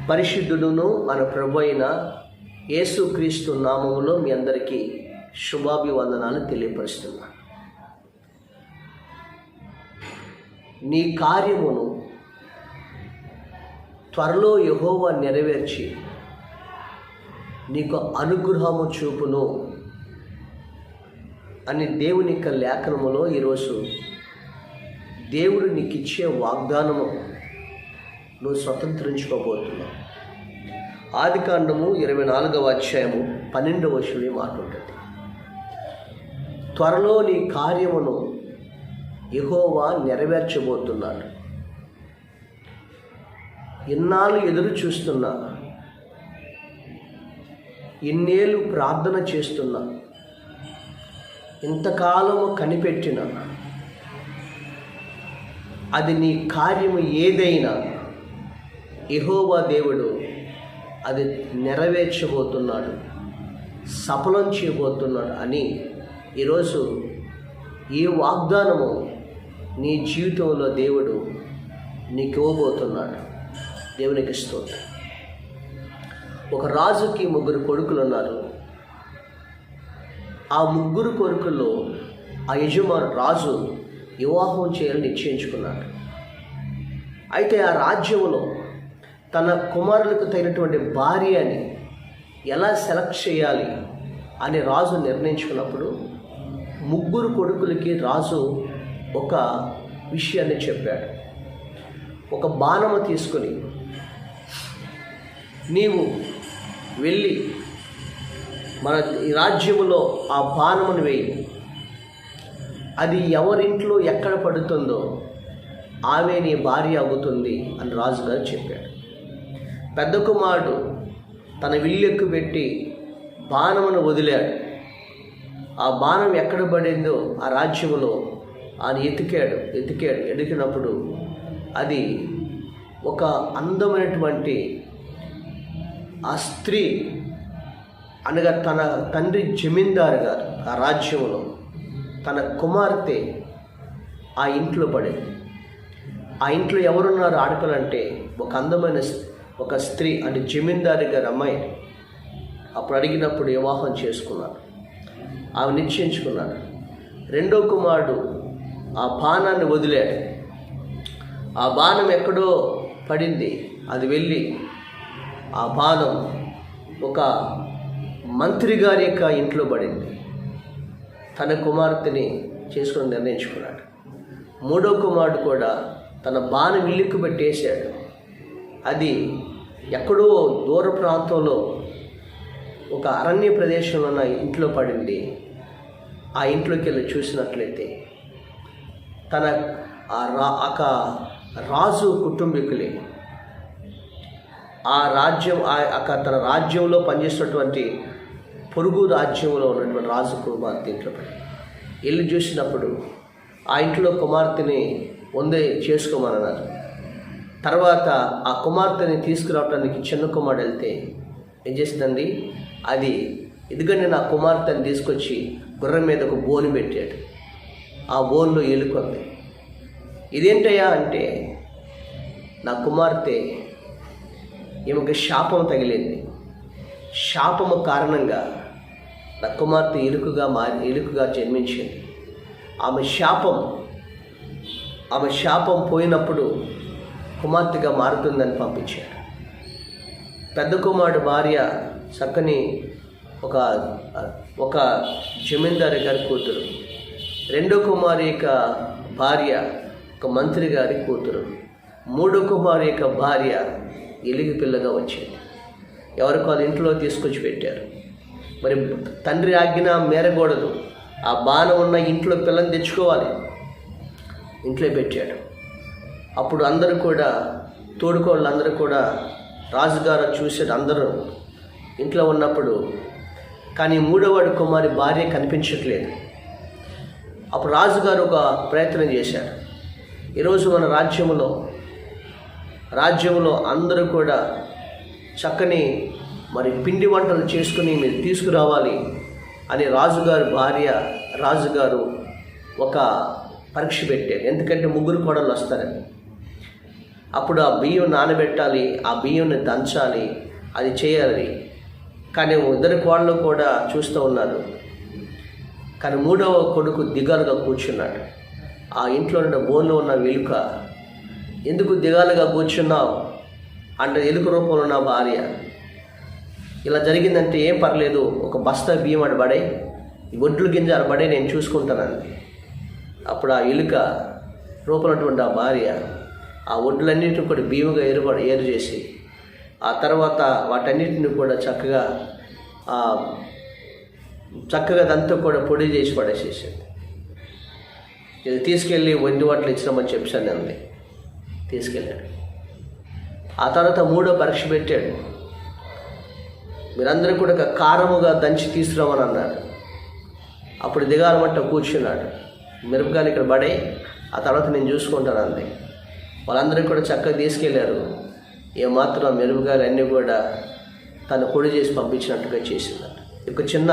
పరిశుద్ధుడును మన ప్రభు అయిన యేసుక్రీస్తు నామములో మీ అందరికీ శుభాభివందనాలు తెలియపరుస్తున్నాను. నీ కార్యమును త్వరలో యెహోవా నెరవేర్చి నీకు అనుగ్రహము చూపును అని దేవుని యొక్క లేఖనములో ఈరోజు దేవుడు నీకు ఇచ్చే వాగ్దానము నువ్వు స్వతంత్రించుకోబోతున్నావు. ఆదికాండము 24వ అధ్యాయము 12వ వచనం మాట ఉంటుంది. త్వరలో నీ కార్యమును యెహోవా నెరవేర్చబోతున్నాడు. ఇన్నాళ్ళు ఎదురు చూస్తున్నా, ఇన్నేళ్ళు ప్రార్థన చేస్తున్నా, ఇంతకాలము కనిపెట్టిన అది నీ కార్యము ఏదైనా యెహోవా దేవుడు అది నెరవేర్చబోతున్నాడు, సఫలం చేయబోతున్నాడు అని ఈరోజు ఈ వాగ్దానము నీ జీవితంలో దేవుడు నీకు ఇవ్వబోతున్నాడు. దేవునికి స్తోత్రం. ఒక రాజుకి 3 కొడుకులు ఉన్నారు. ఆ 3 కొడుకుల్లో ఆ రాజు వివాహం చేయాలని నిశ్చయించుకున్నాడు. అయితే ఆ రాజ్యంలో తన కుమారులకు తగినటువంటి భార్యని ఎలా సెలెక్ట్ చేయాలి అని రాజు నిర్ణయించుకున్నప్పుడు 3 కొడుకులకి రాజు ఒక విషయాన్ని చెప్పాడు. ఒక బాణము తీసుకొని నీవు వెళ్ళి మన రాజ్యములో ఆ బాణమును వేయి, అది ఎవరింట్లో ఎక్కడ పడుతుందో ఆమె నీ భార్య అవుతుంది అని రాజుగారు చెప్పాడు. పెద్ద కుమారుడు తన విల్లెక్కు పెట్టి బాణమును వదిలాడు. ఆ బాణం ఎక్కడ పడిందో ఆ రాజ్యములో ఆయన ఎతికినప్పుడు అది ఒక అందమైనటువంటి ఆ స్త్రీ అనగా తన తండ్రి జమీందారు గారు ఆ రాజ్యంలో తన కుమార్తె ఆ ఇంట్లో పడింది. ఆ ఇంట్లో ఎవరున్నారు ఆడపిల్లంటే ఒక అందమైన ఒక స్త్రీ, అంటే జమీందారు గారి అమ్మాయి. అప్పుడు అడిగినప్పుడు వివాహం చేసుకున్నాడు, ఆమె నిశ్చయించుకున్నాడు. 2వ కుమారుడు ఆ బాణాన్ని వదిలాడు. ఆ బాణం ఎక్కడో పడింది, అది వెళ్ళి ఆ బాణం ఒక మంత్రి గారి యొక్క ఇంట్లో పడింది. తన కుమార్తెని చేసుకుని నిర్ణయించుకున్నాడు. 3వ కుమారుడు కూడా తన బాణం ఇల్లుకు పెట్టేశాడు. అది ఎక్కడో దూర ప్రాంతంలో ఒక అరణ్య ప్రదేశంలో ఉన్న ఇంట్లో పడింది. ఆ ఇంట్లోకి వెళ్ళి చూసినట్లయితే తన రాజు కుటుంబీకులే ఆ రాజ్యం తన రాజ్యంలో పనిచేస్తున్నటువంటి పొరుగు రాజ్యంలో ఉన్నటువంటి రాజు కుమార్తె ఇంట్లో పడి వెళ్ళి చూసినప్పుడు ఆ ఇంట్లో కుమార్తెని చేసుకోమన్నారు. తర్వాత ఆ కుమార్తెని తీసుకురావడానికి చిన్న కుమారుడు వెళ్తే ఏం చేసిందండి, అది ఎందుకంటే నా కుమార్తెని తీసుకొచ్చి గుర్రం మీద ఒక బోను పెట్టాడు. ఆ బోన్లో ఎలుకొంది. ఇదేంటయ్యా అంటే, నా కుమార్తె ఈమెకు శాపం తగిలింది, శాపము కారణంగా నా కుమార్తె ఎలుకగా జన్మించింది. ఆమె శాపం పోయినప్పుడు కుమార్తెగా మారుతుందని పంపించాడు. పెద్ద కుమారుడు భార్య చక్కని ఒక జమీందారు గారి కూతురు. 2వ కుమారు యొక్క భార్య ఒక మంత్రి గారి కూతురు. 3వ కుమారు యొక్క భార్య ఎలుగు పిల్లగా వచ్చింది. ఎవరికో వాళ్ళ ఇంట్లో తీసుకొచ్చి పెట్టారు. మరి తండ్రి ఆజ్ఞ మేరకూడదు, ఆ బాణం ఉన్న ఇంట్లో పిల్లని తెచ్చుకోవాలి. ఇంట్లో పెట్టాడు. అప్పుడు అందరూ కూడా తోడుకోళ్ళందరూ కూడా రాజుగారు చూసాడు. అందరూ ఇంట్లో ఉన్నప్పుడు కానీ 3వ కుమారి భార్య కనిపించట్లేదు. అప్పుడు రాజుగారు ఒక ప్రయత్నం చేశాడు. ఈరోజు మన రాజ్యంలో అందరూ కూడా చక్కని పిండి వంటలు చేసుకుని మీరు తీసుకురావాలి అని రాజుగారు ఒక పరీక్ష పెట్టారు. ఎందుకంటే 3 కోడళ్ళు వస్తారని. అప్పుడు ఆ బియ్యం నానబెట్టాలి, ఆ బియ్యంని దంచాలి, అది చేయాలి. కానీ ఇద్దరు కోడలు కూడా చూస్తూ ఉన్నారు. కానీ మూడవ కొడుకు దిగాలుగా కూర్చున్నాడు. ఆ ఇంట్లో ఉన్న బోన్లో ఉన్న ఎలుక, ఎందుకు దిగాలుగా కూర్చున్నావు అంటే, ఎలుక రూపంలో ఉన్న భార్య, ఇలా జరిగిందంటే ఏం పర్లేదు, ఒక బస్తా బియ్యం అటు పడే, ఒడ్లు గింజ అటు పడే, నేను చూసుకుంటానండి. అప్పుడు ఆ ఎలుక రూపంలోటువంటి ఆ భార్య ఆ ఒడ్లన్నింటిని కూడా బియ్యంగా ఏరు చేసి, ఆ తర్వాత వాటన్నిటిని కూడా చక్కగా దాంతో కూడా పొడి చేసి పడేసేసింది. ఇది తీసుకెళ్ళి వండి వాటిలో ఇచ్చినామని చెప్పాను అంది. తీసుకెళ్ళాడు. ఆ తర్వాత మూడో పరీక్ష పెట్టాడు. మీరందరూ కూడా కారముగా దంచి తీసుకురామని అన్నాడు. అప్పుడు దిగాలమంట కూర్చున్నాడు. మిరపకాయలు ఇక్కడ పడే, ఆ తర్వాత నేను చూసుకుంటాను అంది. వాళ్ళందరూ కూడా చక్కగా తీసుకెళ్ళారు. ఏమాత్రం మిరపకాయలు అన్నీ కూడా తను పొడి చేసి పంపించినట్టుగా చేసిందట. ఒక చిన్న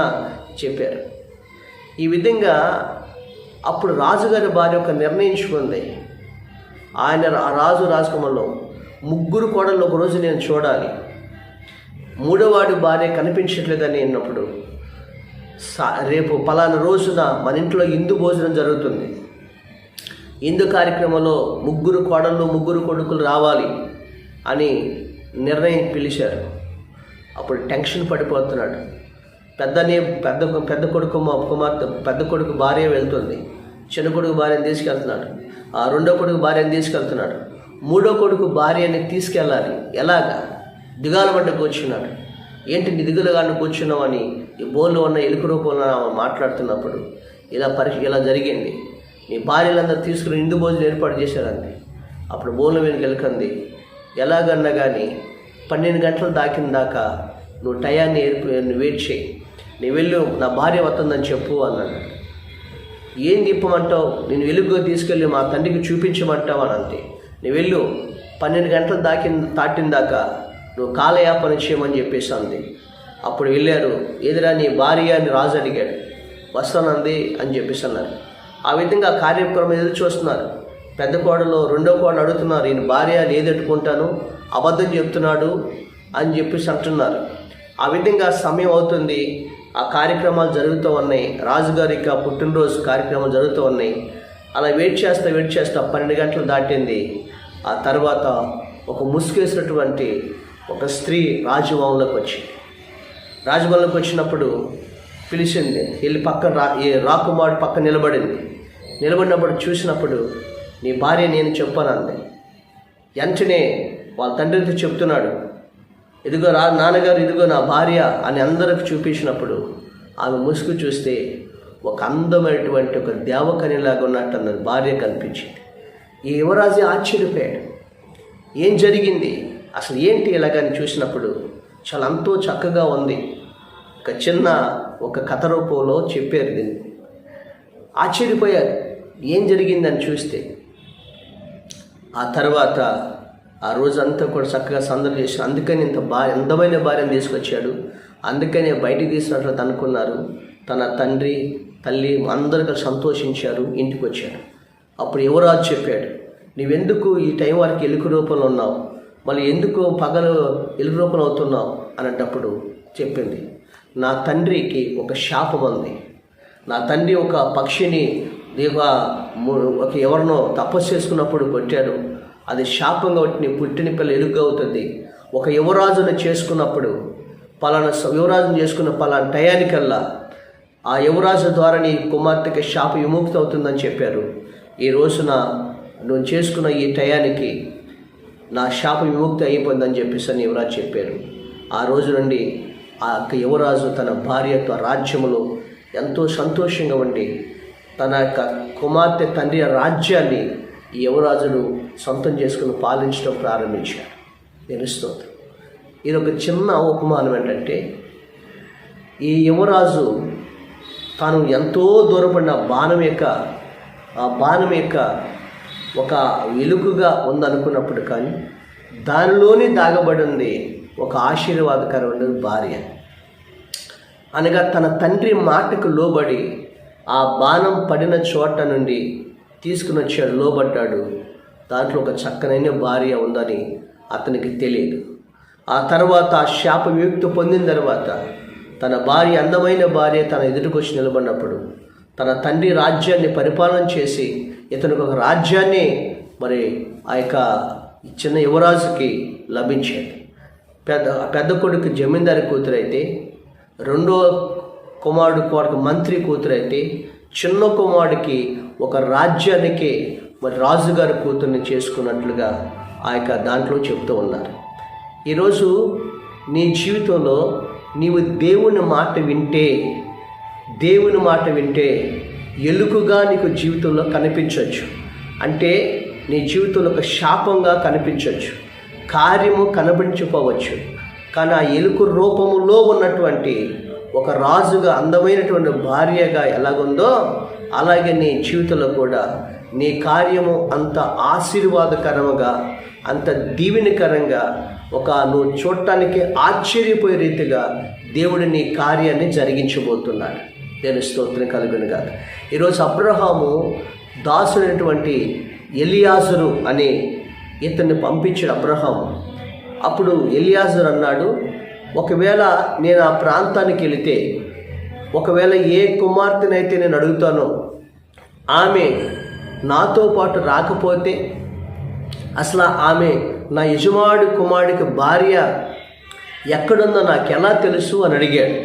చెప్పారు. ఈ విధంగా అప్పుడు రాజుగారి భార్య ఒక నిర్ణయించుకుంది. రాజకుమారులో 3 కోడళ్ళు ఒకరోజు నేను చూడాలి, మూడోవాడి భార్య కనిపించట్లేదని అన్నప్పుడు, రేపు పలానా రోజున మన ఇంట్లో ఇందు భోజనం జరుగుతుంది, ఇందు కార్యక్రమంలో 3 కోడళ్ళు 3 కొడుకులు రావాలి అని నిర్ణయం పిలిచారు. అప్పుడు టెన్షన్ పడిపోతున్నాడు. పెద్ద కొడుకు కుమార్తె, పెద్ద కొడుకు భార్య వెళ్తుంది, చిన్న కొడుకు భార్యను తీసుకెళ్తున్నాడు, ఆ రెండో కొడుకు భార్యను తీసుకెళ్తున్నాడు, మూడో కొడుకు భార్యని తీసుకెళ్ళాలి. ఎలాగా? దిగాల పడ్డ కూర్చున్నాడు. ఏంటి దిగులుగాను కూర్చున్నావు అని ఈ బోన్లో ఉన్న ఎలుక రూపంలో మాట్లాడుతున్నప్పుడు ఇలా జరిగింది. నీ భార్యలందరూ తీసుకుని ఇందు భోజనం ఏర్పాటు చేశారండి. అప్పుడు బోన్ల మీద గెలుకంది. ఎలాగన్నా కానీ 12 గంటలు దాకిన దాకా నువ్వు టయాన్ని వెయిట్ చేయి, నీ వెళ్ళు, నా భార్య వస్తుందని చెప్పు అన్నాడు. ఏం తిప్పమంటావు? నేను వెలుగుగా తీసుకెళ్ళి మా తండ్రికి చూపించమంటావు అని అంతే. నీ వెళ్ళు, 12 గంటలు దాటిన దాకా నువ్వు కాలయాపన చేయమని చెప్పేసి అంది. అప్పుడు వెళ్ళారు. ఎదురా నీ భార్య అని రాజు అడిగాడు. వస్తానంది అని చెప్పేసి అన్నారు. ఆ విధంగా కార్యక్రమం ఎదురు చూస్తున్నారు. పెద్ద కోడలు రెండో కోడలు అడుగుతున్నారు, ఈయన భార్య లేదట్టుకుంటాను, అబద్ధం చెప్తున్నాడు అని చెప్పేసి అంటున్నారు. ఆ విధంగా సమయం అవుతుంది. ఆ కార్యక్రమాలు జరుగుతూ ఉన్నాయి. రాజుగారి పుట్టినరోజు కార్యక్రమాలు జరుగుతూ ఉన్నాయి. అలా వెయిట్ చేస్తా 12 గంటలు దాటింది. ఆ తర్వాత ఒక ముసుగేసినటువంటి ఒక స్త్రీ రాజభవన్లోకి వచ్చినప్పుడు పిలిచింది. వెళ్ళి రాకుమారుడు పక్కన నిలబడినప్పుడు చూసినప్పుడు, నీ భార్య నేను చెప్పానంది. వెంటనే వాళ్ళ తండ్రితో చెప్తున్నాడు, ఇదిగో నాన్నగారు, ఇదిగో నా భార్య అని అందరికి చూపించినప్పుడు ఆమె ముసుగు చూస్తే ఒక అందమైనటువంటి ఒక దేవకన్యలాగా ఉన్నట్టు అన్నది భార్య కనిపించింది. ఈ యువరాజు ఆశ్చర్యపోయాడు. ఏం జరిగింది, అసలు ఏంటి ఇలాగని చూసినప్పుడు చాలా ఎంతో చక్కగా ఉంది. ఒక కథ రూపంలో చెప్పారు. దీన్ని ఆశ్చర్యపోయారు, ఏం జరిగిందని చూస్తే. ఆ తర్వాత ఆ రోజంతా కూడా చక్కగా సందడి చేసి, అందుకని అందమైన భార్యను తీసుకొచ్చాడు, అందుకనే బయటికి తీసినట్లు అనుకున్నారు. తన తండ్రి తల్లి అందరికీ సంతోషించారు. ఇంటికి వచ్చాడు. అప్పుడు యువరాజు చెప్పాడు, నువ్వెందుకు ఈ టైం వరకు ఎలుక రూపంలో ఉన్నావు, మళ్ళీ ఎందుకు పగలు ఎలుక రూపంలో అవుతున్నావు అనేటప్పుడు చెప్పింది, నా తండ్రికి ఒక శాపం ఉంది. నా తండ్రి ఒక పక్షిని ఎవరినో తపస్సు చేసుకున్నప్పుడు కొట్టాడు. అది శాపంగా నీ పుట్టిన పిల్ల ఎలుక అవుతుంది. ఒక యువరాజును చేసుకున్నప్పుడు యువరాజును చేసుకున్న పలానా టయానికల్లా ఆ యువరాజు ద్వారా నీ కుమార్తెకి శాప విముక్తి అవుతుందని చెప్పారు. ఈ రోజున నువ్వు చేసుకున్న ఈ టయానికి నా శాప విముక్తి అయిపోయిందని చెప్పేసి అని యువరాజు చెప్పారు. ఆ రోజు నుండి ఆ యువరాజు తన భార్యతో రాజ్యములో ఎంతో సంతోషంగా ఉండి తన యొక్క కుమార్తె తండ్రి రాజ్యాన్ని ఈ యువరాజును సొంతం చేసుకుని పాలించడం ప్రారంభించాడు. తెలుస్తుంది. ఇది ఒక చిన్న ఉపమానం ఏంటంటే, ఈ యువరాజు తాను ఎంతో దూరపడిన బాణం యొక్క ఒక వెలుగుగా ఉందనుకున్నప్పుడు కానీ దానిలోనే దాగబడింది ఒక ఆశీర్వాదకరమైన భార్య. అనగా తన తండ్రి మాటకు లోబడి ఆ బాణం పడిన చోట నుండి తీసుకుని వచ్చాడు, లోబడ్డాడు. దాంట్లో ఒక చక్కనైన భార్య ఉందని అతనికి తెలియదు. ఆ తర్వాత ఆ శాప విముక్తి పొందిన తర్వాత తన భార్య, అందమైన భార్య తన ఎదుటికొచ్చి నిలబడినప్పుడు తన తండ్రి రాజ్యాన్ని పరిపాలన చేసి ఇతనికి ఒక రాజ్యాన్ని మరి ఆ యొక్క చిన్న యువరాజుకి లభించేది. పెద్ద కొడుకు జమీందారి కూతురైతే, రెండో కుమారుడికి మంత్రి కూతురైతే, చిన్న కుమారుడికి ఒక రాజ్యానికి మరి రాజుగారి కూతుర్ని చేసుకున్నట్లుగా ఆ యొక్క దాంట్లో చెప్తూ ఉన్నారు. ఈరోజు నీ జీవితంలో నీవు దేవుని మాట వింటే ఎలుకగా నీకు జీవితంలో కనిపించవచ్చు. అంటే నీ జీవితంలో ఒక శాపంగా కనిపించవచ్చు, కార్యము కనిపించకపోవచ్చు. కానీ ఆ ఎలుక రూపములో ఉన్నటువంటి ఒక రాజుగా, అందమైనటువంటి భార్యగా ఎలాగుందో అలాగే నీ జీవితంలో కూడా నీ కార్యము అంత ఆశీర్వాదకరముగా, అంత దీవెనకరంగా, నువ్వు చూడటానికి ఆశ్చర్యపోయే రీతిగా దేవుడు నీ కార్యాన్ని జరిగించబోతున్నాడు. నేను స్తోత్రం కలుగునుగా. ఈరోజు అబ్రహాము దాసుడైనటువంటి ఎలియాజరు అనే ఇతన్ని పంపించాడు అబ్రహాము. అప్పుడు ఎలియాజరు అన్నాడు, ఒకవేళ నేను ఆ ప్రాంతానికి వెళితే, ఒకవేళ ఏ కుమార్తెనైతే నేను అడుగుతానో ఆమె నాతో పాటు రాకపోతే, అసలు ఆమె నా యజమానుడి కుమారుడికి భార్య ఎక్కడుందో నాకు ఎలా తెలుసు అని అడిగాడు.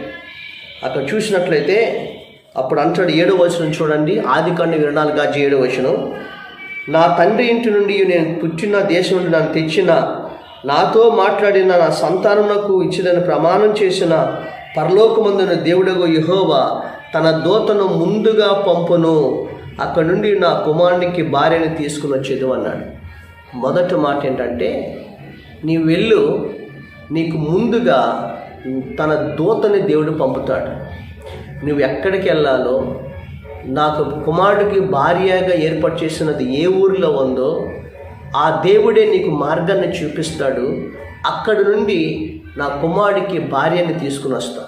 అక్కడ చూసినట్లయితే అప్పుడు అంటాడు, 7వ వచనం చూడండి, ఆదికాండం 24:7 వచనం. నా తండ్రి ఇంటి నుండి నేను పుట్టిన దేశం నుండి నన్ను తెచ్చిన, నాతో మాట్లాడిన, నా సంతానమునకు ఇచ్చినని ప్రమాణం చేసిన పరలోకమందున దేవుడగు యెహోవా తన దూతను ముందుగా పంపును, అక్కడ నుండి నా కుమారునికి భార్యని తీసుకుని వచ్చేది అన్నాడు. మొదటి మాట ఏంటంటే, నీవు వెళ్ళు, నీకు ముందుగా తన దూతని దేవుడు పంపుతాడు. నువ్వు ఎక్కడికి వెళ్ళాలో, నాకు కుమారుడికి భార్యగా ఏర్పాటు చేసినది ఏ ఊరిలో ఉందో ఆ దేవుడే నీకు మార్గాన్ని చూపిస్తాడు. అక్కడి నుండి నా కుమారుడికి భార్యని తీసుకుని వస్తా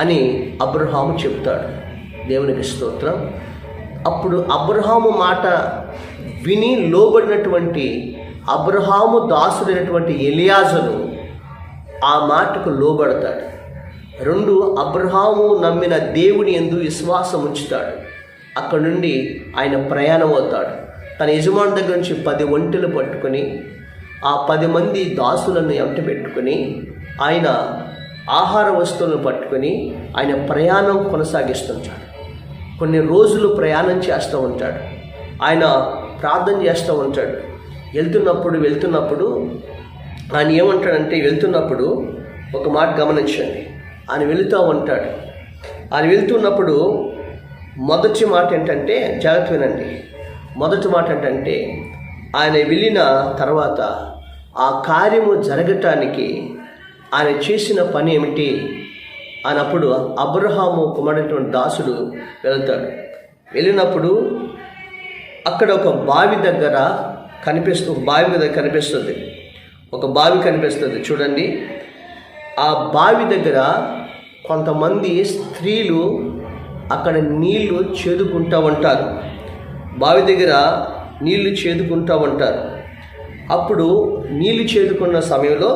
అని అబ్రహాము చెప్తాడు. దేవునికి స్తోత్రం. అప్పుడు అబ్రహాము మాట విని లోబడినటువంటి అబ్రహాము దాసుడైనటువంటి ఎలియాజరు ఆ మాటకు లోబడతాడు. 2, అబ్రహాము నమ్మిన దేవుని యందు విశ్వాసం ఉంచుతాడు. అక్కడ నుండి ఆయన ప్రయాణం అవుతాడు. తన యజమాని దగ్గర నుంచి 10 ఒంటెలు పట్టుకొని ఆ 10 మంది దాసులను ఎంట పెట్టుకొని ఆయన ఆహార వస్తువులను పట్టుకొని ఆయన ప్రయాణం కొనసాగిస్తుంటాడు. కొన్ని రోజులు ప్రయాణం చేస్తూ ఉంటాడు. ఆయన ప్రార్థన చేస్తూ ఉంటాడు. వెళ్తున్నప్పుడు ఆయన ఏమంటాడంటే, వెళ్తున్నప్పుడు ఒక మాట గమనించండి. ఆయన వెళుతూ ఉంటాడు. ఆయన వెళ్తున్నప్పుడు మొదటి మాట ఏంటంటే, జాగ్రత్త వినండి. మొదటి మాట ఏంటంటే, ఆయన వెళ్ళిన తర్వాత ఆ కార్యము జరగటానికి ఆయన చేసిన పని ఏమిటి అన్నప్పుడు అబ్రహాము కుమారుడైనటువంటి దాసుడు వెళ్తాడు. వెళ్ళినప్పుడు అక్కడ ఒక బావి దగ్గర కనిపిస్తుంది. ఒక బావి కనిపిస్తుంది చూడండి. ఆ బావి దగ్గర కొంతమంది స్త్రీలు అక్కడ నీళ్లు చేదుకుంటూ ఉంటారు. బావి దగ్గర నీళ్లు చేదుకుంటూ ఉంటారు. అప్పుడు నీళ్లు చేదుకున్న సమయంలో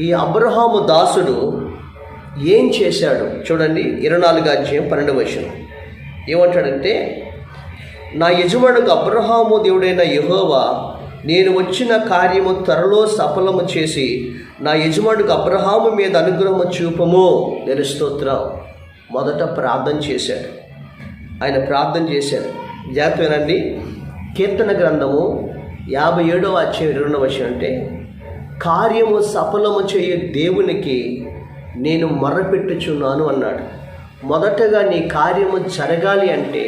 ఈ అబ్రహాము దాసుడు ఏం చేశాడు చూడండి. 24:12 వచనం ఏమంటాడంటే, నా యజమానుడు అబ్రహాము దేవుడైన యెహోవా నేను వచ్చిన కార్యము త్వరలో సఫలము చేసి నా యజమానుడికి అబ్రహాము మీద అనుగ్రహము చూపము. నేను స్తోత్రం. మొదట ప్రార్థన చేశాడు. ఆయన ప్రార్థన చేశాడు. జాగ్రత్తనండి. కీర్తన గ్రంథము 57వ అధ్యాయం 22వ వచనం అంటే, కార్యము సఫలము చేయు దేవునికి నేను మొర్రపెట్టుచున్నాను అన్నాడు. మొదటగా నీ కార్యము జరగాలి అంటే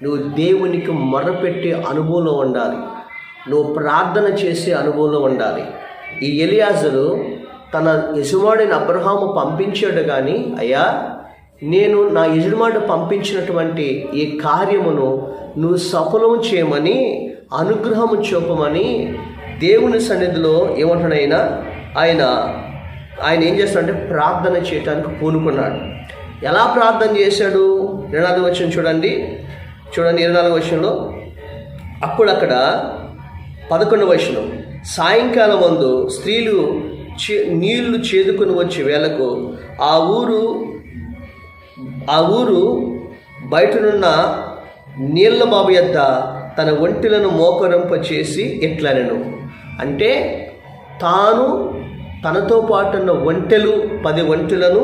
నువ్వు దేవునికి మొర్రపెట్టే అనుభవంలో ఉండాలి. నువ్వు ప్రార్థన చేసే అనుభవంలో ఉండాలి. ఈ ఎలియాజరు తన యజమానుడైన అబ్రహాము పంపించాడు కానీ, అయ్యా నేను నా యజమానుడు పంపించినటువంటి ఈ కార్యమును నువ్వు సఫలం చేయమని, అనుగ్రహము చూపమని దేవుని సన్నిధిలో ఏమంటాడైనా ఆయన ఏం చేస్తాడంటే ప్రార్థన చేయడానికి పూనుకున్నాడు. ఎలా ప్రార్థన చేశాడు? 24వ వచనం చూడండి. 24వ వచనంలో అప్పుడు అక్కడ 11వ వచనం, సాయంకాలం మందు స్త్రీలు నీళ్లు చేదుకొని వచ్చే వేళకు ఆ ఊరు బయటనున్న నీళ్ల బాబు యొద్ద తన ఒంటెలను మోకరింప చేసి ఎట్లనెను. అంటే తనతో పాటు ఉన్న 10 ఒంటెలను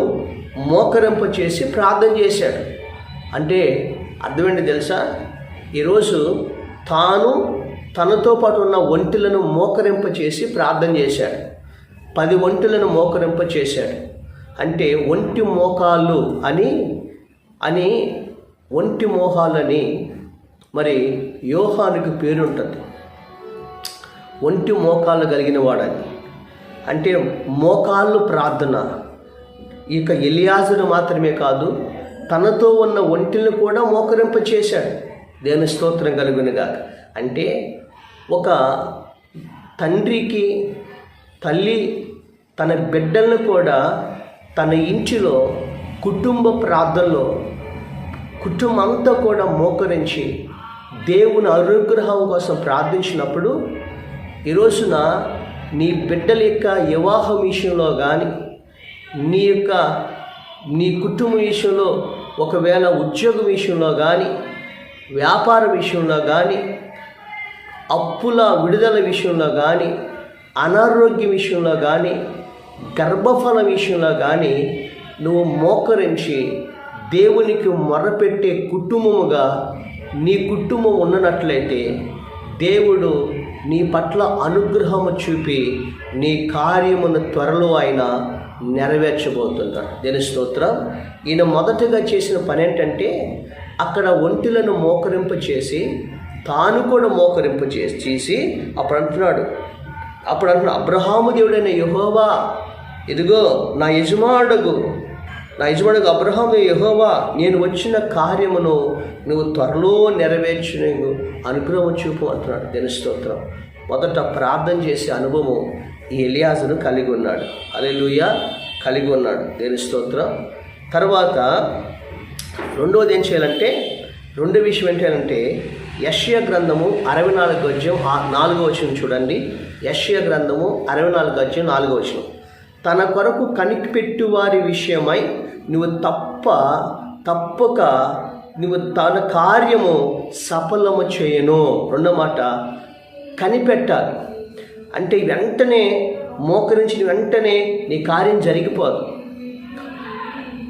మోకరింప చేసి ప్రార్థన చేశాడు. అంటే అర్థమేంటి తెలుసా? ఈరోజు తనతో పాటు ఉన్న ఒంటెలను మోకరింప చేసి ప్రార్థన చేశాడు. 10 ఒంటెలను మోకరింప చేశాడు. అంటే ఒంటి మోకాళ్ళు అని ఒంటి మోహాలని మరి యోహానుకి పేరుంటుంది. ఒంటి మోకాళ్ళు కలిగిన వాడని, అంటే మోకాళ్ళు ప్రార్థన. ఇక ఎలియాజరు మాత్రమే కాదు, తనతో ఉన్న ఒంటిని కూడా మోకరింప చేశాడు. దేవుని స్తోత్రం కలుగునుగా. అంటే ఒక తండ్రికి తల్లి తన బిడ్డలను కూడా తన ఇంటిలో కుటుంబ ప్రార్థనలో కుటుంబం అంతా కూడా మోకరించి దేవుని అనుగ్రహం కోసం ప్రార్థించినప్పుడు, ఈరోజున నీ బిడ్డల యొక్క వివాహం విషయంలో కానీ, నీ కుటుంబ విషయంలో, ఒకవేళ ఉద్యోగం విషయంలో కానీ, వ్యాపార విషయంలో కానీ, అప్పుల విడుదల విషయంలో కానీ, అనారోగ్య విషయంలో కానీ, గర్భఫల విషయంలో కానీ నువ్వు మోకరించి దేవునికి మొరపెట్టే కుటుంబముగా నీ కుటుంబం ఉన్నట్లయితే దేవుడు నీ పట్ల అనుగ్రహము చూపి నీ కార్యమును త్వరలో ఆయన నెరవేర్చబోతున్నాడు. దేని స్తోత్రం. ఈయన మొదటగా చేసిన పని ఏంటంటే అక్కడ ఒంటెలను మోకరింప చేసి తాను కూడా మోకరింప చేసి అప్పుడు అంటున్నాడు అబ్రహాము దేవుడైన యెహోవా, ఇదిగో నా యజమానుడు అబ్రహాము యెహోవా, నేను వచ్చిన కార్యమును నువ్వు త్వరలో నెరవేర్చు అనుగ్రహం చూపు అంటున్నాడు. దేని స్తోత్రం. మొదట ప్రార్థన చేసే అనుభవం ఈ ఎలియాజరు కలిగి ఉన్నాడు. హల్లెలూయా, కలిగి ఉన్నాడు. దేని స్తోత్రం. తర్వాత రెండో విషయం ఏంటంటే యెషయా గ్రంథము 64 చూడండి. యెషయా గ్రంథము 64 తన కొరకు కనిపెట్టు వారి విషయమై నువ్వు తప్పక నువ్వు తన కార్యము సఫలము చేయను. రెండో మాట, కనిపెట్టాలి. అంటే వెంటనే మోకరించిన వెంటనే నీ కార్యం జరిగిపోదు.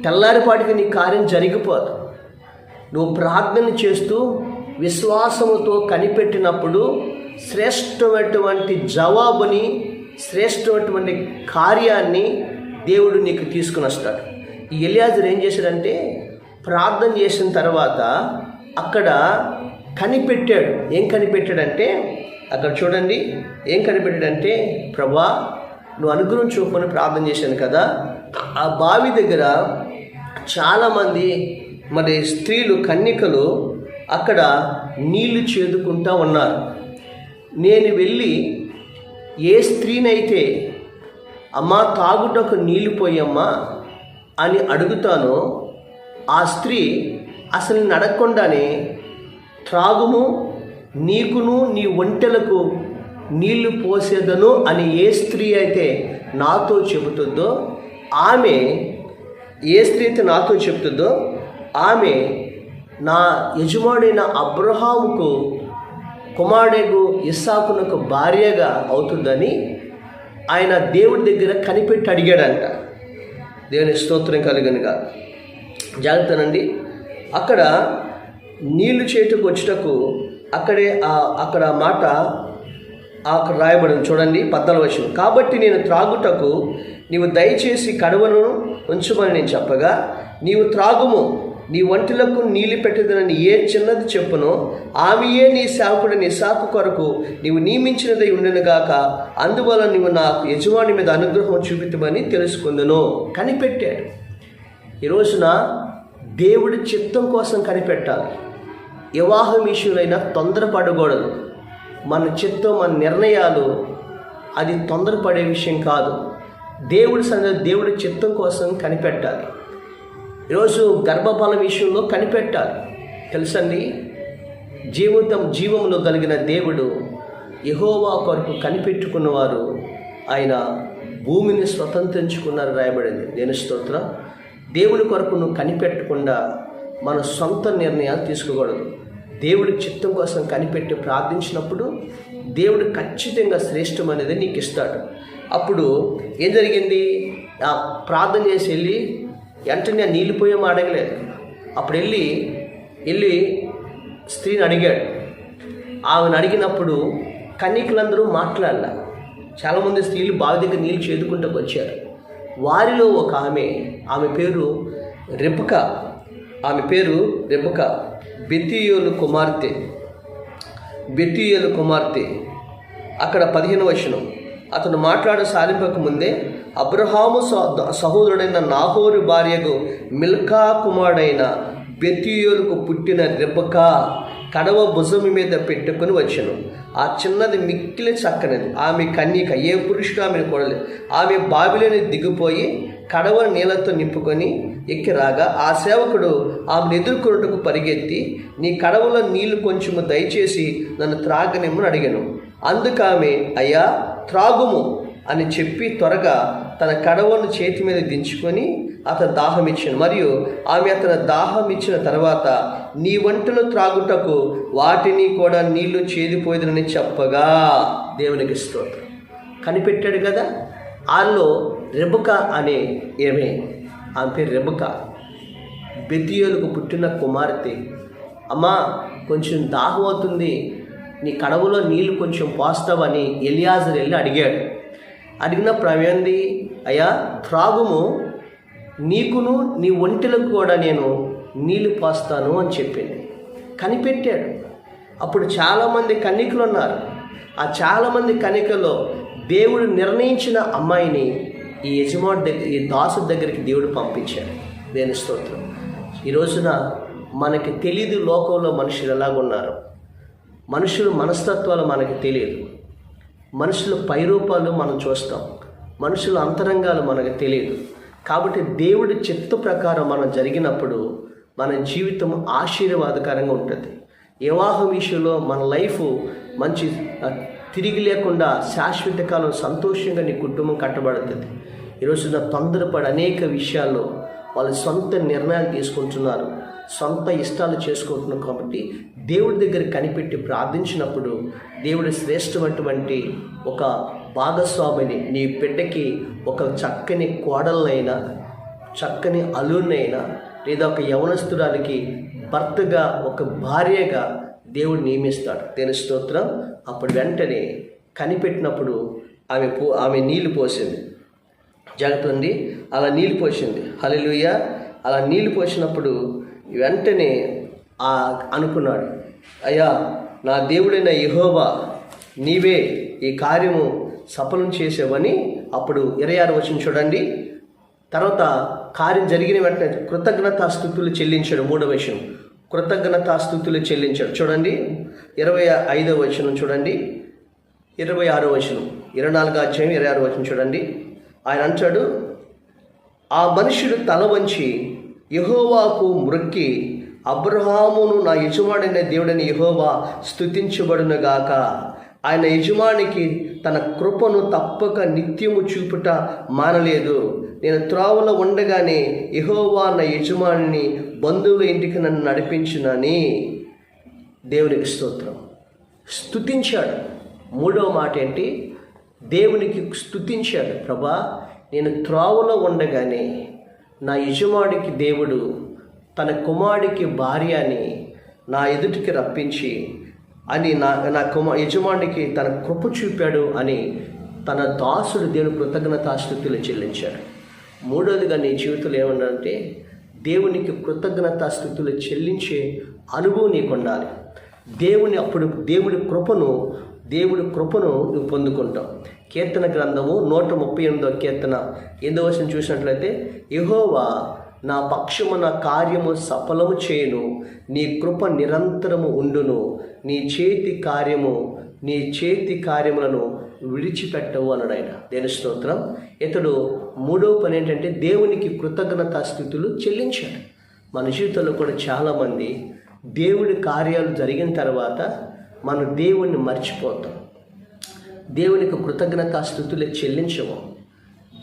తెల్లారిపాటికి నీ కార్యం జరిగిపోదు. నువ్వు ప్రార్థన చేస్తూ విశ్వాసముతో కనిపెట్టినప్పుడు శ్రేష్టమైనటువంటి జవాబుని, శ్రేష్టమైనటువంటి కార్యాన్ని దేవుడు నీకు తీసుకుని వస్తాడు. ఈ ఎలియాజరు ఏం చేశాడంటే ప్రార్థన చేసిన తర్వాత అక్కడ కనిపెట్టాడు. ఏం కనిపెట్టాడంటే అక్కడ చూడండి, ఏం కనిపెట్టాడంటే, ప్రభా నువ్వు అనుగ్రహం చూపని ప్రార్థన చేశాను కదా, ఆ బావి దగ్గర చాలామంది మరి స్త్రీలు కన్యకలు అక్కడ నీళ్లు చేదుకుంటూ ఉన్నారు. నేను వెళ్ళి ఏ స్త్రీనైతే అమ్మా తాగుటకు నీళ్లు పోయమ్మా అని అడుగుతానో ఆ స్త్రీ అసలు అడగకుండానే త్రాగుము, నీకును నీ ఒంటెలకు నీళ్లు పోసేదను అని ఏ స్త్రీ అయితే నాతో చెబుతుందో ఆమె నా యజమానుడైన అబ్రహాముకు కుమారుడు ఇస్సాకునకు భార్యగా అవుతుందని ఆయన దేవుడి దగ్గర కనిపెట్టి అడిగాడంట. దేవుని స్తోత్రం కలుగునుగా. జాగ్రత్తనండి. అక్కడ నీళ్లు చేతుకు వచ్చుటకు అక్కడ మాట అక్కడ రాయబడింది చూడండి. 14 కాబట్టి నేను త్రాగుటకు నీవు దయచేసి కడవను ఉంచుమని నేను చెప్పగా, నీవు త్రాగుము, నీ ఒంటిలకు నీళ్లు పెట్టదనని ఏ చిన్నది చెప్పునో ఆమెయే నీ సేవకుడు ఇస్సాకు కొరకు నీవు నియమించినదై ఉండనుగాక, అందువల్ల నీవు నా యజమాని మీద అనుగ్రహం చూపితమని తెలుసుకుందును. కనిపెట్టాడు. ఈ రోజున దేవుడి చిత్తం కోసం కనిపెట్టాలి. వివాహం విషయంలో తొందరపడకూడదు. మన చిత్తం, మన నిర్ణయాలు అది తొందరపడే విషయం కాదు. దేవుడి చిత్తం కోసం కనిపెట్టాలి. ఈరోజు గర్భఫల విషయంలో కనిపెట్టాలి. తెలుసండి, జీవంలో కలిగిన దేవుడు యెహోవా కొరకు కనిపెట్టుకున్నవారు ఆయన భూమిని స్వతంత్రించుకున్నారు రాయబడింది. దేని స్తోత్రం. దేవుని కొరకు నువ్వు కనిపెట్టకుండా మన సొంత నిర్ణయాలు తీసుకోకూడదు. దేవుడి చిత్తం కోసం కనిపెట్టి ప్రార్థించినప్పుడు దేవుడు ఖచ్చితంగా శ్రేష్టమైనది నీకు ఇస్తాడు. అప్పుడు ఏం జరిగింది? ఆ ప్రార్థన చేసి వెళ్ళి వెంటనే నీళ్ళు పోయేమో అడగలేదు. అప్పుడు వెళ్ళి స్త్రీని అడిగాడు. ఆమెను అడిగినప్పుడు కన్యకలందరూ మాట్లాడాల. చాలామంది స్త్రీలు బావి దగ్గర నీళ్ళు చేదుకుంటూ వచ్చారు. వారిలో ఒక ఆమె పేరు రెబెకా. బెతూయేలు కుమార్తె. అక్కడ 15వ వచనం. అతను సాలింపక ముందే అబ్రహాము సహోదరుడైన నాహోరు భార్యకు మిల్కా కుమారుడైన బెతూయేలుకు పుట్టిన రెబెకా కడవ భుజము మీద పెట్టుకుని వచ్చెను. ఆ చిన్నది మిక్కిలి చక్కనిది. ఆమె కన్యక, ఏ పురుషుడు ఆమెను కొడలేదు. ఆమె బావిలోని దిగిపోయి కడవను నీళ్లతో నింపుకొని ఎక్కి రాగా ఆ సేవకుడు ఆమెను ఎదుర్కొనుటకు పరిగెత్తి, నీ కడవలో నీళ్లు కొంచెము దయచేసి నన్ను త్రాగనిమ్మని అడిగాను. అందుకామె, అయ్యా త్రాగుము అని చెప్పి త్వరగా తన కడవను చేతి మీద దించుకొని అతను దాహం ఇచ్చాను. మరియు ఆమె అతను దాహం ఇచ్చిన తర్వాత, నీ వంటలు త్రాగుటకు వాటిని కూడా నీళ్లు చేదిపోయేదని చెప్పగా. దేవునికి స్తోత్రం. కనిపెట్టాడు కదా. ఆలో రెబెకా అనే ఆమె పేరు రెబెకా, బెతూయేలుకు పుట్టిన కుమార్తె. అమ్మా కొంచెం దాహం అవుతుంది, నీ కడవలో నీళ్లు కొంచెం పోస్తావని ఎలియాజరు వెళ్ళి అడిగాడు. అడిగినప్పుడు ఆమె ఏంది? అయ్యా త్రాగుము, నీకును నీ ఒంటెలకు కూడా నేను నీళ్లు పోస్తాను అని చెప్పింది. కనిపెట్టాడు. అప్పుడు చాలామంది కన్యకలు ఉన్నారు. ఆ చాలామంది కన్యకల్లో దేవుడు నిర్ణయించిన అమ్మాయిని ఈ యజమాని దగ్గర, ఈ దాసు దగ్గరికి దేవుడు పంపించాడు. దేవుని స్తోత్రం. ఈ రోజున మనకి తెలియదు లోకంలో మనుషులు ఎలాగున్నారు. మనుషుల మనస్తత్వాలు మనకి తెలియదు. మనుషుల పైరూపాలు మనం చూస్తాం, మనుషుల అంతరంగాలు మనకు తెలియదు. కాబట్టి దేవుడి చిత్త ప్రకారం మనం జరిగినప్పుడు మన జీవితం ఆశీర్వాదకరంగా ఉంటుంది. వివాహం విషయంలో మన లైఫ్ మంచి తిరిగి లేకుండా శాశ్వత కాలం సంతోషంగా నీ కుటుంబం కట్టబడుతుంది. ఈరోజున తొందరపడి అనేక విషయాల్లో వాళ్ళు సొంత నిర్ణయాలు తీసుకుంటున్నారు, సొంత ఇష్టాలు చేసుకుంటున్నారు. కాబట్టి దేవుడి దగ్గర కనిపెట్టి ప్రార్థించినప్పుడు దేవుడి శ్రేష్టమైనటువంటి ఒక భాగస్వామిని, నీ బిడ్డకి ఒక చక్కని కోడలనైనా, చక్కని అల్లుడినైనా, లేదా ఒక యవనస్తురాలికి భర్తగా, ఒక భార్యగా దేవుడు నియమిస్తాడు. దేవుని స్తోత్రం. అప్పుడు వెంటనే కనిపెట్టినప్పుడు ఆమె నీళ్లు పోసింది. జాగ్రత్త ఉంది. అలా నీళ్లు పోసింది. హల్లెలూయా. అలా నీళ్లు పోసినప్పుడు వెంటనే అనుకున్నాడు, అయ్యా నా దేవుడైన యెహోవా నీవే ఈ కార్యము సఫలం చేసేవని. అప్పుడు 26వ వచనం చూడండి. తర్వాత కార్యం జరిగిన వెంటనే కృతజ్ఞతాస్తుతులు చెల్లించాడు. 3వ వచనం, కృతజ్ఞతాస్తుతులు చెల్లించాడు. చూడండి 25వ వచనం చూడండి, 26వ వచనం, 24వ అధ్యాయం 26వ వచనం చూడండి. ఆయన అంటాడు, ఆ మనుషుడు తల వంచి యెహోవాకు మ్రొక్కి, అబ్రహామును నా యజమాడైన దేవుడైన యెహోవా స్తుతించబడునుగాక. ఆయన యజమానికి తన కృపను తప్పక నిత్యము చూపుట మానలేదు. నేను త్రోవలో ఉండగానే యెహోవా నా యజమానిని బంధువుల ఇంటికి నన్ను నడిపించునని. దేవునికి స్తోత్రం. స్తుతించాడు. 3వ మాట ఏంటి? దేవునికి స్తుతించాడు. ప్రభా నేను త్రోవలో ఉండగానే నా యజమానికి దేవుడు తన కుమారుడికి భార్య అని నా ఎదుటికి రప్పించి అని నా యజమానికి తన కృప చూపాడు అని తన దాసుడు దేవుని కృతజ్ఞతాస్తుతులు చెల్లించాడు. 3వదిగా నీ జీవితంలో ఏమన్నాడంటే దేవునికి కృతజ్ఞతాస్తుతులు చెల్లించే అనుభవం నీకు ఉండాలి. దేవుడి కృపను నువ్వు పొందుకుంటావు. కీర్తన గ్రంథము 138వ కీర్తన 8వ వచనం చూసినట్లయితే, యెహోవా నా పక్షము నా కార్యము సఫలము చేయును, నీ కృప నిరంతరము ఉండును, నీ చేతి కార్యములను విడిచిపెట్టవు అన్నాడు ఆయన. దేవుని స్తోత్రం. ఇతడు 3వ పని ఏంటంటే దేవునికి కృతజ్ఞతాస్తుతులు చెల్లించాడు. మన జీవితంలో కూడా చాలామంది దేవుడి కార్యాలు జరిగిన తర్వాత మనం దేవుణ్ణి మర్చిపోతాం. దేవునికి కృతజ్ఞతాస్తుతులు చెల్లించము,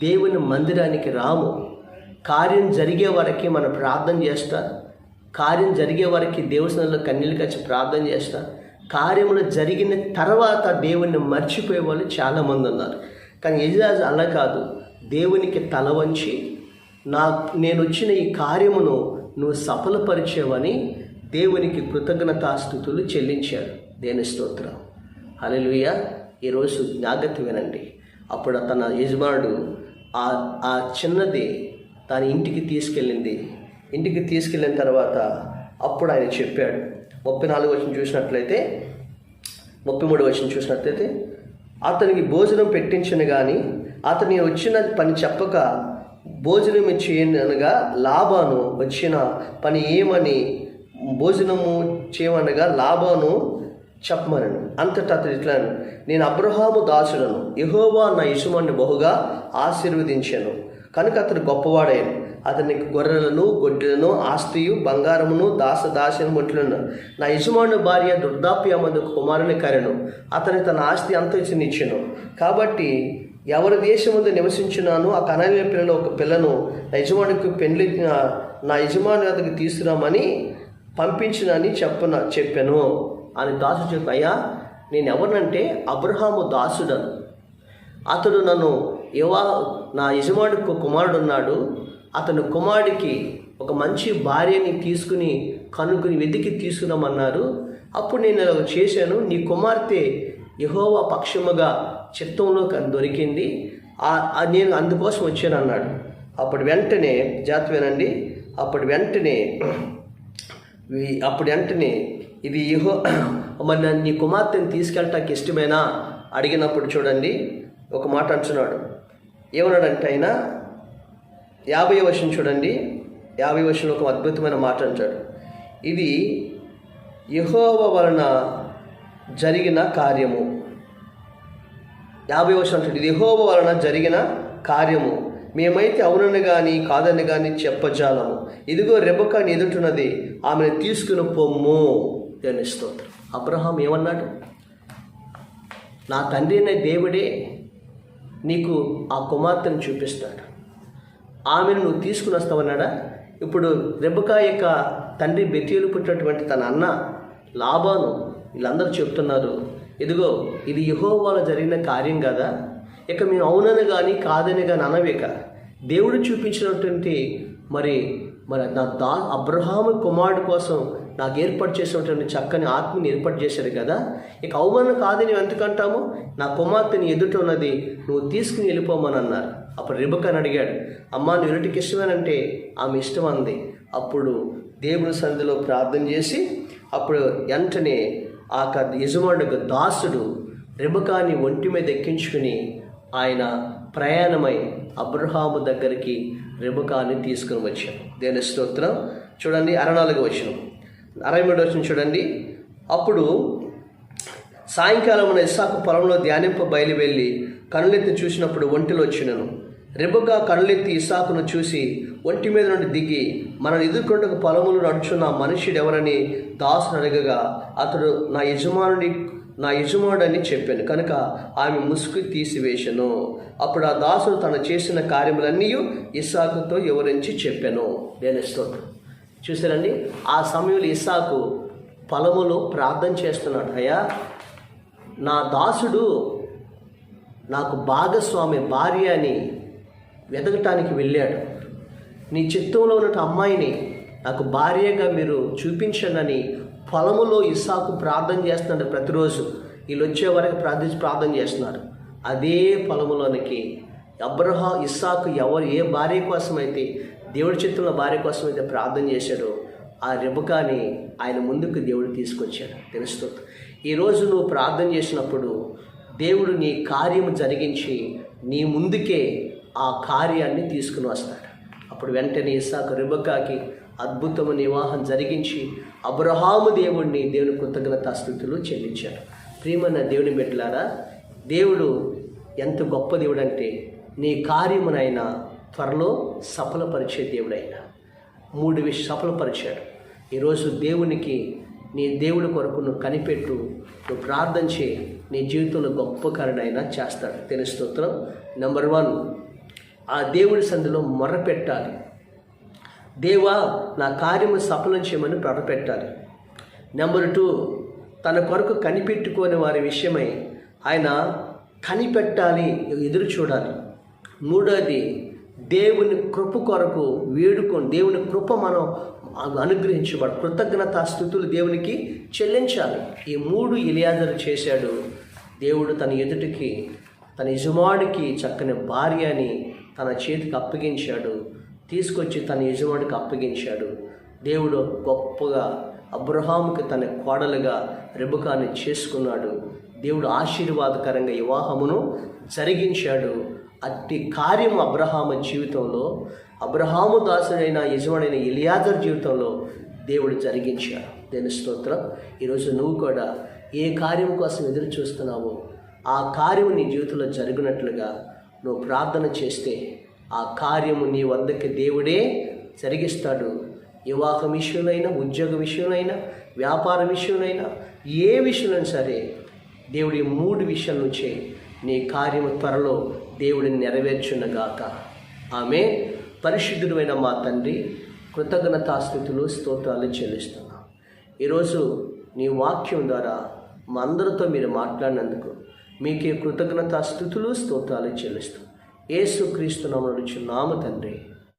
దేవుని మందిరానికి రాము, కార్యం జరిగే వరకు మనం ప్రార్థన చేస్తా, కార్యం జరిగే వరకు దేవునిలో కన్నీళ్ళు కచ్చి ప్రార్థన చేస్తా, కార్యములు జరిగిన తర్వాత దేవుణ్ణి మర్చిపోయే వాళ్ళు చాలామంది ఉన్నారు. కానీ ఎలియాజు అలా కాదు, దేవునికి తల వంచి నేను వచ్చిన ఈ కార్యమును నువ్వు సఫలపరిచావని దేవునికి కృతజ్ఞతాస్తుతులు చెల్లించాడు. దేని స్తోత్రం, హల్లెలూయా. ఈరోజు జాగ్రత్త వినండి. అప్పుడు తన యజమానుడు ఆ చిన్నది తన ఇంటికి తీసుకెళ్ళింది. ఇంటికి తీసుకెళ్ళిన తర్వాత అప్పుడు ఆయన చెప్పాడు. 34 వచనం చూసినట్లయితే, 33 వచనం చూసినట్లయితే, అతనికి భోజనం పెట్టించను కానీ అతని వచ్చిన పని చెప్పక భోజనం చేయనగా లాబాను వచ్చిన పని ఏమని భోజనము చేయమనగా లాబాను చెప్పమనను. అంతటా అతడు ఇట్లా, నేను అబ్రహాము దాసుడను, యెహోవా నా యజమానుని బహుగా ఆశీర్వదించాను కనుక అతడు గొప్పవాడాను. అతనికి గొర్రెలను గొడ్డలను ఆస్తియు బంగారమును దాసదాసనముట్లను. నా యజమాను భార్య వృద్ధాప్యమందు కుమారుని కరెను, అతని తన ఆస్తి అంత ఇచ్చెను. కాబట్టి ఎవరి దేశముందు నివసించున్నాను ఆ కనానీయుల పిల్లలు ఒక పిల్లను నా యజమానికి పెండ్లి నా యజమాని వద్దకు తీసుకురామని పంపించినని చెప్పాను అని దాసుడు చెప్పి, అయ్యా నేను ఎవరినంటే అబ్రహాము దాసుడను, అతడు నన్ను నా యజమానికి కుమారుడు ఉన్నాడు, అతను కుమారుడికి ఒక మంచి భార్యని కనుక్కుని వెతికి తీసుకురామన్నారు. అప్పుడు నేను ఇలా చేశాను, నీ కుమార్తె యెహోవా పక్షముగా చిత్తంలో దొరికింది, నేను అందుకోసం వచ్చాను అన్నాడు. అప్పుడు వెంటనే జాగ్రత్తవేనండి, అప్పుడు వెంటనే ఇది మరి నీ కుమార్తెని తీసుకెళ్ళటానికి ఇష్టమేనా అడిగినప్పుడు చూడండి ఒక మాట అంటున్నాడు. ఏమన్నాడంటే ఆయన 50వ వచనం చూడండి, 50వ వచనంలో ఒక అద్భుతమైన మాట అంటాడు. ఇది యెహోవా వలన జరిగిన కార్యము. 50వ వచనం అంటాడు, ఇది యెహోవా వలన జరిగిన కార్యము, మేమైతే అవునని కానీ కాదని కానీ చెప్పజాలము. ఇదిగో రెబెకా నీ ఎదుటున్నది, ఆమెను తీసుకుని పొమ్ము. దేవుని స్తోత్రం. అబ్రహాం ఏమన్నాడు? నా తండ్రి అనే దేవుడే నీకు ఆ కుమార్తెను చూపిస్తాడు, ఆమెను నువ్వు తీసుకుని వస్తావన్నాడా? ఇప్పుడు రెబెకా యొక్క తండ్రి బెతూయేలు పుట్టినటువంటి తన అన్న లాబాను వీళ్ళందరూ చెప్తున్నారు, ఇదిగో ఇది యెహోవాలో జరిగిన కార్యం కదా, ఇక మేము అవునని కానీ కాదని కానీ అనవేక, దేవుడు చూపించినటువంటి మరి అబ్రహాము కుమారుడు కోసం నాకు ఏర్పాటు చేసినటువంటి చక్కని ఆత్మని ఏర్పాటు చేశాడు కదా, ఇక అవమానం కాదని నువ్వు ఎందుకంటాము, నా కుమార్తెని ఎదుట ఉన్నది నువ్వు తీసుకుని వెళ్ళిపోమని అన్నారు. అప్పుడు రెబెకాని అడిగాడు, అమ్మా నువ్వు ఎరుటికి ఇష్టమేనంటే ఆమె ఇష్టం అంది. అప్పుడు దేవుని సన్నిధిలో ప్రార్థన చేసి అప్పుడు వెంటనే ఆ యజమానుడు దాసుడు రెబెకాని ఒంటి మీద ఎక్కించుకుని ఆయన ప్రయాణమై అబ్రహాము దగ్గరికి రెబెకాని తీసుకుని వచ్చాడు. దేవుని స్తోత్రం. చూడండి 64వ వచనం, 63వ వచనం చూడండి. అప్పుడు సాయంకాలమున ఇస్సాకు పొలంలో ధ్యానింప బయలువెళ్ళి కనులెత్తి చూసినప్పుడు ఒంటిలో వచ్చినను. రెబెకా కనులెత్తి ఇస్సాకును చూసి ఒంటి మీద నుండి దిగి మనల్ని ఎదుర్కొంటకు పొలములు నడుచున్న మనుష్యుడు ఎవరని దాసును అడగగా అతడు నా యజమానుడని చెప్పాను కనుక ఆమె ముసుగు తీసివేశను. అప్పుడు ఆ దాసుడు తను చేసిన కార్యములన్నీ ఇస్సాకుతో వివరించి చెప్పాను. దేవుని స్తోత్రం. చూసారండి, ఆ సమయంలో ఇస్సాకు పొలములో ప్రార్థన చేస్తున్నాడు, అయ్యా నా దాసుడు నాకు భాగస్వామి భార్య అని వెతకటానికి వెళ్ళాడు, నీ చిత్తంలో ఉన్న అమ్మాయిని నాకు భార్యగా మీరు చూపించండి పొలములో ఇస్సాకు ప్రార్థన చేస్తున్నాడు. ప్రతిరోజు వీళ్ళు వచ్చే వరకు ప్రార్థన చేస్తున్నారు. అదే పొలములోనికి ఇస్సాకు ఏ భార్య కోసమైతే దేవుడి చిత్తంలో భార్య కోసమైతే ప్రార్థన చేశాడో ఆ రెబెకాని ఆయన ముందుకు దేవుడు తీసుకొచ్చాడు. తెలుస్తుంది. ఈరోజు నువ్వు ప్రార్థన చేసినప్పుడు దేవుడు నీ కార్యము జరిగించి నీ ముందుకే ఆ కార్యాన్ని తీసుకుని వస్తాడు. అప్పుడు వెంటనే ఇస్సాకు రెబెకాకి అద్భుతమైన వివాహం జరిగించి అబ్రహాము దేవుని కృతజ్ఞతాస్తుతులు చెల్లించాడు. ప్రియమైన దేవుని బిడ్డలారా, దేవుడు ఎంత గొప్ప దేవుడు అంటే నీ కార్యమునైనా త్వరలో సఫలపరిచే దేవుడైనా 3 సఫలపరిచాడు. ఈరోజు దేవునికి నీ దేవుడి కొరకు నువ్వు కనిపెట్టు, నువ్వు ప్రార్థన చేయి. నీ జీవితంలో గొప్ప కార్యమైనా చేస్తాడు. తెలుసు స్తోత్రం. నెంబర్ 1, ఆ దేవుడి సన్నిధిలో మొర్రపెట్టాలి. దేవా నా కార్యము సఫలం చేయమని మొర్రపెట్టాలి. నెంబర్ 2, తన కొరకు కనిపెట్టుకోని వారి విషయమై ఆయన కనిపెట్టాలి, ఎదురు చూడాలి. 3వది, దేవుని కృప కొరకు వేడుకొని దేవుని కృప మనం అనుగ్రహించబడి కృతజ్ఞతాస్తుతులు దేవునికి చెల్లించాలి. ఈ 3 ఎలియాజరు చేశాడు. దేవుడు తన ఎదుటికి తన యజమానికి చక్కని భార్యని తన చేతికి అప్పగించాడు. తీసుకొచ్చి తన యజమానికి అప్పగించాడు. దేవుడు గొప్పగా అబ్రహాముకి తన కోడలుగా రెబెకాని చేసుకున్నాడు. దేవుడు ఆశీర్వాదకరంగా వివాహమును జరిగించాడు. అట్టి కార్యం అబ్రహాము జీవితంలో, అబ్రహాము దాసుడైన యజమానైన ఎలియాజరు జీవితంలో దేవుడు జరిగించాడు. దేవుని స్తోత్రం. ఈరోజు నువ్వు కూడా ఏ కార్యం కోసం ఎదురు చూస్తున్నావో ఆ కార్యము నీ జీవితంలో జరిగినట్లుగా నువ్వు ప్రార్థన చేస్తే ఆ కార్యము నీ వద్దకి దేవుడే జరిగిస్తాడు. వివాహం విషయంలో, ఉద్యోగ విషయంలో, వ్యాపార విషయంలో, ఏ విషయంలో సరే దేవుడి 3 విషయాల నుంచే నీ కార్యము త్వరలో దేవుడిని నెరవేర్చునగాక. ఆమె. పరిశుద్ధుడైన మా తండ్రి, కృతజ్ఞతాస్తుతులు స్తోత్రాలు చెల్లిస్తున్నాం. ఈరోజు నీ వాక్యం ద్వారా మా అందరితో మీరు మాట్లాడినందుకు మీకే కృతజ్ఞతాస్తుతులు స్తోత్రాలు చెల్లిస్తాం. యేసుక్రీస్తు నామమున తండ్రి.